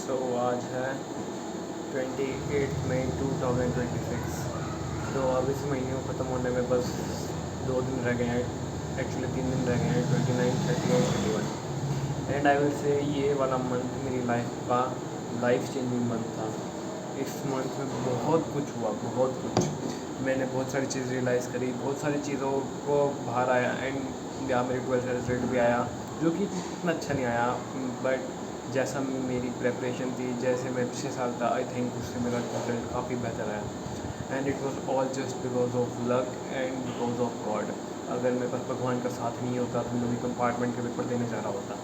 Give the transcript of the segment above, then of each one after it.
आज है 28 मई 2026। तो अब इस महीने को ख़त्म होने में बस 2 दिन रह गए हैं। एक्चुअली 3 दिन रह गए हैं, 29, 30 और 31। एंड आई विल से ये वाला मंथ मेरी लाइफ चेंजिंग मंथ था। इस मंथ में बहुत कुछ हुआ, बहुत कुछ। मैंने बहुत सारी चीज़ रियलाइज़ करी, बहुत सारी चीज़ों को बाहर आया। एंड या मेरे 12th का रिजल्ट भी आया, जो कि इतना अच्छा नहीं आया, बट जैसा मेरी प्रेपरेशन थी, जैसे मैं पिछले साल था, आई थिंक उससे मेरा रिजल्ट काफ़ी बेहतर आया। And it was all just because of luck and because of God. अगर मेरे पास भगवान का साथ नहीं होता तो मैं अभी कंपार्टमेंट के पेपर देने जा रहा होता,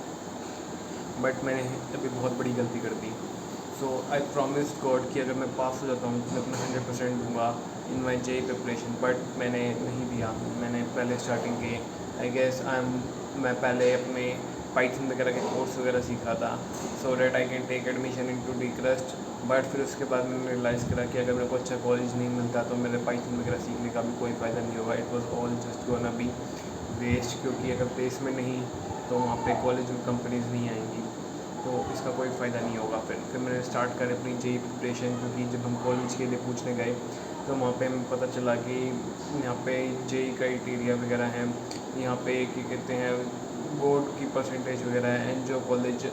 बट मैंने अभी बहुत बड़ी गलती कर दी। सो आई प्रॉमिस गॉड कि अगर मैं पास हो जाता हूँ तो मैं अपना 100% दूँगा इन माई जे प्रिपरेशन, बट मैंने नहीं दिया। मैंने पहले स्टार्टिंग के मैं पहले अपने पाइथन वगैरह के कोर्स वगैरह सीखा था, so that I can take admission in to DCRUST. But फिर उसके बाद मैंने रियलाइज़ करा कि अगर मेरे को अच्छा कॉलेज नहीं मिलता तो मेरे पाइथन वगैरह सीखने का भी कोई फ़ायदा नहीं होगा। It was all just gonna be waste, क्योंकि अगर प्लेसमेंट नहीं तो वहाँ पे कॉलेज में कंपनीज नहीं आएंगी, तो इसका कोई फ़ायदा नहीं होगा। फिर मैंने स्टार्ट करी अपनी जेई प्रिपरेशन, क्योंकि जब हम कॉलेज के लिए पूछने गए तो वहाँ पे हमें पता चला कि यहाँ पे जेई क्राइटेरिया वगैरह हैं, यहाँ पे क्या कहते हैं बोर्ड की परसेंटेज वगैरह है। एंड जो कॉलेज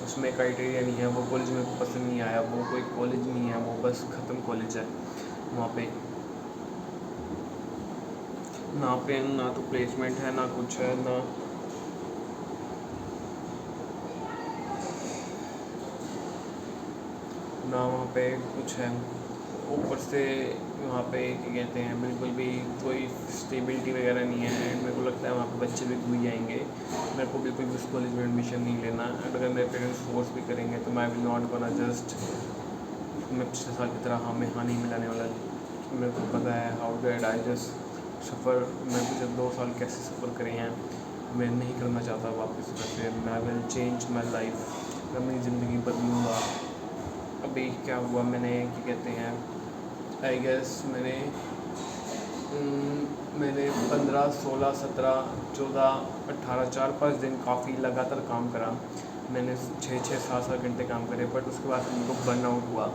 उसमें क्राइटेरिया नहीं है, वो कॉलेज मेरे को पसंद नहीं आया। वो कोई कॉलेज नहीं है, वो बस ख़त्म कॉलेज है। वहाँ पे ना तो प्लेसमेंट है, ना कुछ है, ना वहाँ पे कुछ है। ऊपर से वहाँ पे क्या कहते हैं बिल्कुल भी कोई स्टेबिलिटी वगैरह नहीं है। एंड मेरे को लगता है वहाँ पे बच्चे भी घुस जाएंगे। मेरे को बिल्कुल भी उस कॉलेज में एडमिशन नहीं लेना। एंड अगर मेरे पेरेंट्स फोर्स भी करेंगे तो मैं विल नॉट गोना जस्ट, मैं पिछले साल की तरह हाँ नहीं मिलाने वाला। मेरे को पता है हाउ डू आई जस्ट सफ़र। मैं पिछले 2 साल कैसे सफ़र करे हैं, मैं नहीं करना चाहता वापस वैसे। मैं विल चेंज माई लाइफ, मैं अपनी ज़िंदगी बदलूँगा। अभी क्या हुआ, मैंने क्या कहते हैं आई गेस मैंने 15, 16, 17, 14, 18, 4-5 दिन काफ़ी लगातार काम करा। मैंने 6-6, 7-7 घंटे काम करे, बट उसके बाद मेरे को बर्नआउट हुआ।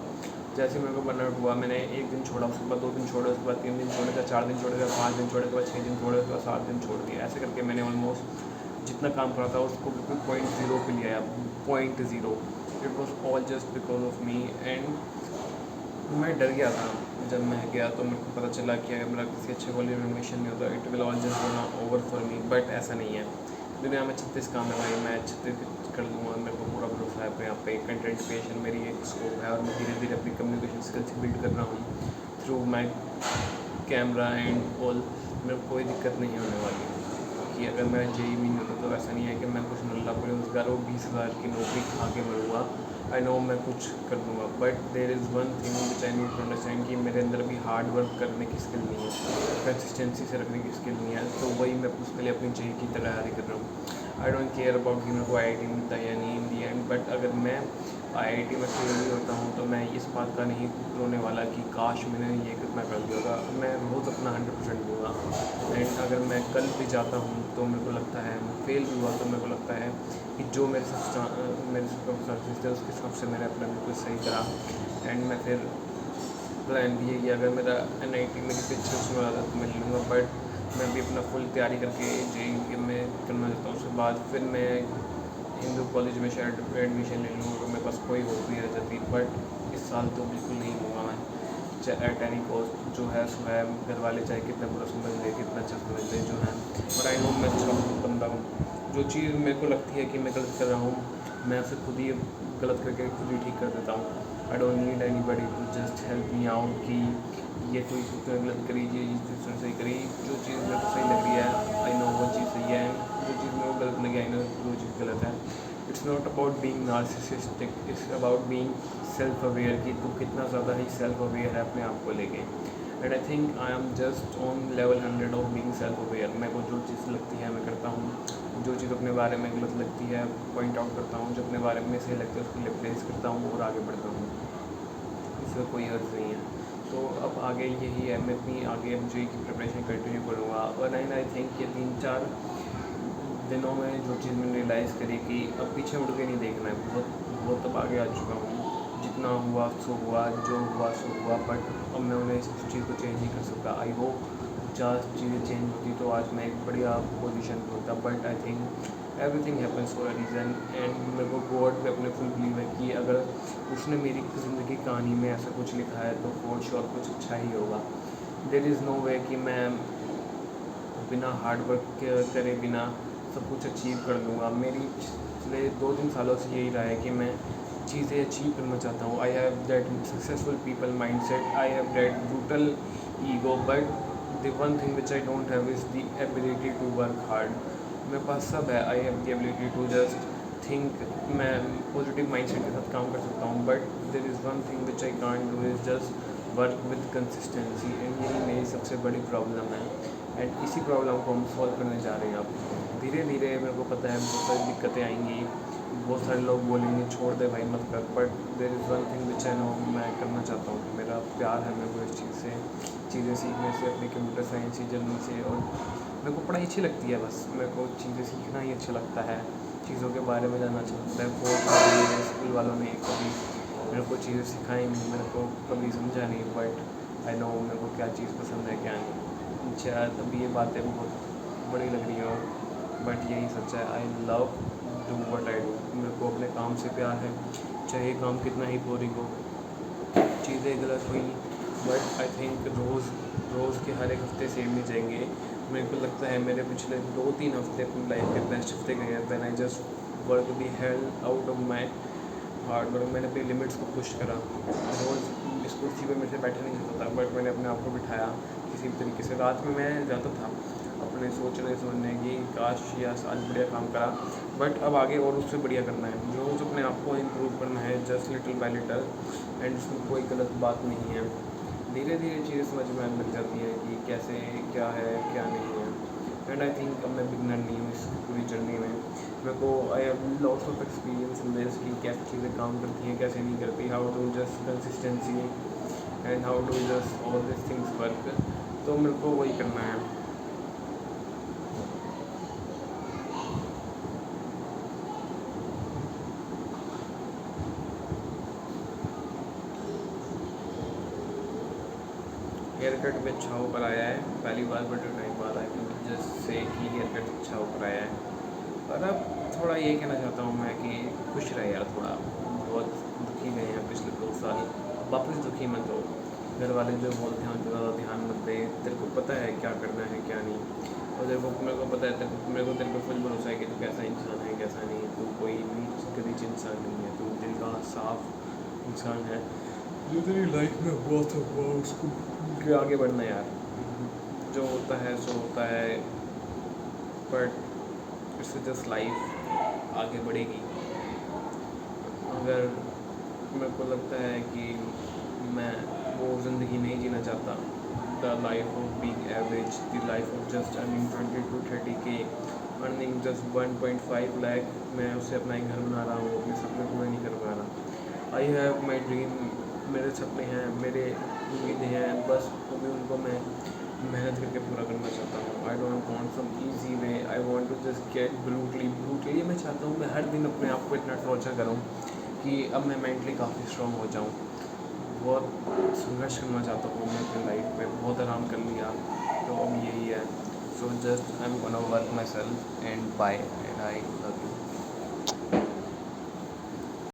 जैसे मेरे को बर्नआउट हुआ, मैंने 1 दिन छोड़ा, उसके बाद 2 दिन छोड़े, उसके बाद 3 दिन छोड़ेगा, 4 दिन छोड़ेगा, 5 दिन छोड़ेगा, उसके बाद 6 दिन छोड़े, उसके बाद 7 दिन छोड़ दिया। ऐसे करके मैंने ऑलमोस्ट जितना काम करा था उसको बिल्कुल 0.0 पे लिया, 0.0। It was all just because of me. And मैं डर गया था जब मैं गया, तो मेरे को पता चला कि अगर मेरा किसी अच्छे कॉलेज में एडमिशन नहीं होता, it will all just gonna over for me. But ऐसा नहीं है। दुनिया में 36 काम है भाई, मैं 36 कर लूँगा। मेरे को पूरा भरोसा है यहाँ पे। कंटेंट क्रिएशन मेरी एक स्कोप है, और मैं धीरे धीरे अपनी कम्युनिकेशन स्किल्स बिल्ड कर रहा हूँ through my camera and all. मेरे को कोई दिक्कत नहीं होने वाली कि अगर मैं जेई भी नहीं होता तो ऐसा नहीं है कि मैं कुछ नल्ला बेरोज़गार हो 20,000 की नौकरी खा के मरूँगा। आई नो मैं कुछ कर दूँगा, but there is one thing which I need to understand कि मेरे अंदर भी हार्ड वर्क करने की स्किल नहीं है, कंसिस्टेंसी से रखने की स्किल नहीं है। तो वही मैं उसके लिए अपनी जेई की तैयारी कर रहा हूँ। आई डोंट केयर अबाउट कि मेरे को IIT मिलता है या नहीं इन दी एंड, बट अगर मैं IIT में फेल नहीं होता हूँ तो मैं इस बात का नहीं रोने वाला कि काश मैंने ये कितना कर दिया होगा। मैं रोज़ अपना 100% दूँगा। एंड अगर मैं कल भी जाता हूँ तो मेरे को लगता है, मैं फेल भी हुआ तो मेरे को लगता है कि जो मेरे सर्कमस्टांसेस थे उसके हिसाब से मैंने अपना बिल्कुल सही करा। एंड मैं फिर प्लान भी है कि अगर मेरा NIT में किसी अच्छे उसमें आता तो मैं ले लूँगा, बट मैं भी अपना फुल तैयारी करके JEE में करना चाहता हूँ। उसके बाद फिर मैं हिंदू कॉलेज में शायद एडमिशन ले लूँगा अगर मेरे पास कोई होती रह जाती, बट इस साल तो बिल्कुल नहीं लूँगा मैं एट एनी कॉस्ट। जो है सो है, घर वाले चाहे कितना बुरा समझ ले, कितना अच्छा समझ ले, जो है। बट आई नो मैं अच्छा बंदा हूँ। जो चीज़ मेरे को लगती है कि मैं गलत कर रहा हूँ, मैं उसे खुद ही गलत करके खुद ही ठीक कर देता हूँ। I don't need anybody to just help me out कि ये कोई गलत करी, ये चीज़ सही करी। जो चीज़ मेरे को सही लग रही है आई नो वो चीज़ सही है, जो चीज़ मेरे को गलत लगी आई नो वो चीज़ गलत है। It's not about being narcissistic, it's about being self aware कि तू कितना ज़्यादा ही सेल्फ अवेयर है अपने आप को लेके। And I think I am just on level 100 of being self aware. मेरे को जो चीज़ लगती है मैं करता हूँ, जो चीज़ अपने बारे में गलत लगती है पॉइंट आउट करता हूँ, जो अपने बारे में सही लगता है उसको रिप्लेस करता हूँ और आगे बढ़ता हूँ। इसका कोई अर्ज नहीं है। तो अब आगे यही है, मैं अपनी आगे मुझे की प्रिपरेशन कंटिन्यू करूँगा। और आई थिंक ये 3-4 दिनों में जो चीज़ मैंने रियलाइज़ करी कि अब पीछे मुड़ के नहीं देखना है। बहुत अब आगे आ चुका हूँ। जितना हुआ सो हुआ, जो हुआ सो हुआ, बट अब मैं उन्हें इस चीज़ को चेंज नहीं कर सकता। आई होप जहाँ चीज़ें चेंज होती तो आज मैं एक बढ़िया पोजीशन पर होता, but I think everything happens for a reason. And मेरे को गॉड पे अपने फुल बिलीव है कि अगर उसने मेरी ज़िंदगी कहानी में ऐसा कुछ लिखा है तो फॉर श्योर कुछ अच्छा ही होगा। देयर इज़ नो वे कि मैं बिना हार्ड वर्क करे बिना सब कुछ अचीव कर दूँगा। मेरी पिछले 2-3 सालों से यही रहा है कि मैं चीज़ें अचीव करना चाहता हूँ। I have that successful people mindset, I have that brutal ego, but the one thing which I don't have is the ability to work hard. मेरे पास सब है, I have the ability to just think, मैं positive mindset के साथ काम कर सकता हूँ, but there is one thing which I can't do is just work with consistency. And यही मेरी सबसे बड़ी प्रॉब्लम है, एंड इसी प्रॉब्लम को हम सॉल्व करने जा रहे हैं अब धीरे धीरे। मेरे को पता है बहुत सारी दिक्कतें आएंगी, बहुत सारे लोग बोलेंगे छोड़ दे भाई मत कर, but there is one thing which I know मैं करना चाहता हूँ। मेरा प्यार है मेरे को इस चीज़ से, चीज़ें सीखने से, अपनी कंप्यूटर साइंस की जर्नी से। और मेरे को पढ़ाई अच्छी लगती है, बस मेरे को चीज़ें सीखना ही अच्छा लगता है, चीज़ों के बारे में जानना अच्छा लगता है। बहुत स्कूल वालों ने कभी मेरे को चीज़ें सिखाई नहीं, मेरे को कभी समझा नहीं, बट आई नो मेरे को क्या चीज़ पसंद है क्या नहीं। शायद अभी ये बातें बहुत बड़ी लग रही हो, बट यही सच है। I love do what I do. मेरे को अपने काम से प्यार है, चाहे काम कितना ही बोरिंग हो, चीज़ें गलत हुई, बट आई थिंक रोज़ के हर एक हफ्ते सेम नहीं जाएंगे। मेरे को लगता है मेरे पिछले 2-3 हफ्ते अपनी लाइफ के बेस्ट हफ्ते गए हैं। When I just work the hell out of my hard work. मैंने अपनी लिमिट्स को पुश करा। रोज़ इस कुर्सी पर मेरे से बैठे नहीं जाता था, बट मैंने अपने आप को बिठाया किसी भी तरीके से। रात में मैं जाता था अपने सोचने समझने की, काश या आज बढ़िया काम करा, बट अब आगे और उससे बढ़िया करना है। रोज़ अपने आप को इम्प्रूव करना है, just little bye little, and उसमें कोई गलत बात नहीं है। धीरे धीरे चीज़ें समझ में आने लग जाती हैं कि कैसे क्या है क्या नहीं है। एंड आई थिंक अब मैं बिगनर नहीं हूँ इस पूरी जर्नी में। मेरे को I have lots of experience in this कि कैसे चीज़ें काम करती हैं कैसे नहीं करती, how to just consistency and how to just all this things work. तो मेरे को वही करना है। हेयर कट भी अच्छा होकर आया है, पहली बार बट टाइम बाद आई थिंक जस्ट से कि हेयर कट अच्छा होकर आया है। और अब थोड़ा ये कहना चाहता हूँ मैं कि खुश रहे यार, थोड़ा बहुत दुखी गए हैं पिछले 2 साल, वापस दुखी मत हो। घर वाले जो बोलते हैं ज़्यादा ध्यान मत दे, तेरे को पता है क्या करना है क्या नहीं। और मेरे को पता है तेरे को फुल भरोसा है कि तू कैसा इंसान है कैसा नहीं। तू कोई नीच गरीब इंसान नहीं है, तू दिल का साफ इंसान है। जो तेरी लाइफ में हुआ तो हुआ, उसको के आगे बढ़ना यार। जो होता है सो होता है, बट इट्स जस्ट लाइफ, आगे बढ़ेगी। अगर मेरे को लगता है कि मैं वो ज़िंदगी नहीं जीना चाहता, the life of being average, the life of just earning 20 to 30K, earning just 1.5 lakh, मैं उससे अपना एक घर बना रहा हूँ, अपने सपने पूरे नहीं कर पा रहा। आई हैव माई ड्रीम, मेरे सपने हैं, मेरे उम्मीदें हैं, बस अभी उनको मैं मेहनत करके पूरा करना चाहता हूँ। I don't want some easy way, I want to just get brutally. मैं चाहता हूँ मैं हर दिन अपने आप को इतना टॉर्चर करूँ कि अब मैं मेंटली काफ़ी स्ट्रॉन्ग हो जाऊँ। बहुत संघर्ष करना चाहता हूँ मैं अपनी लाइफ में, बहुत आराम कर लिया, तो अब यही है। So just I am gonna work myself and bye, and I love you.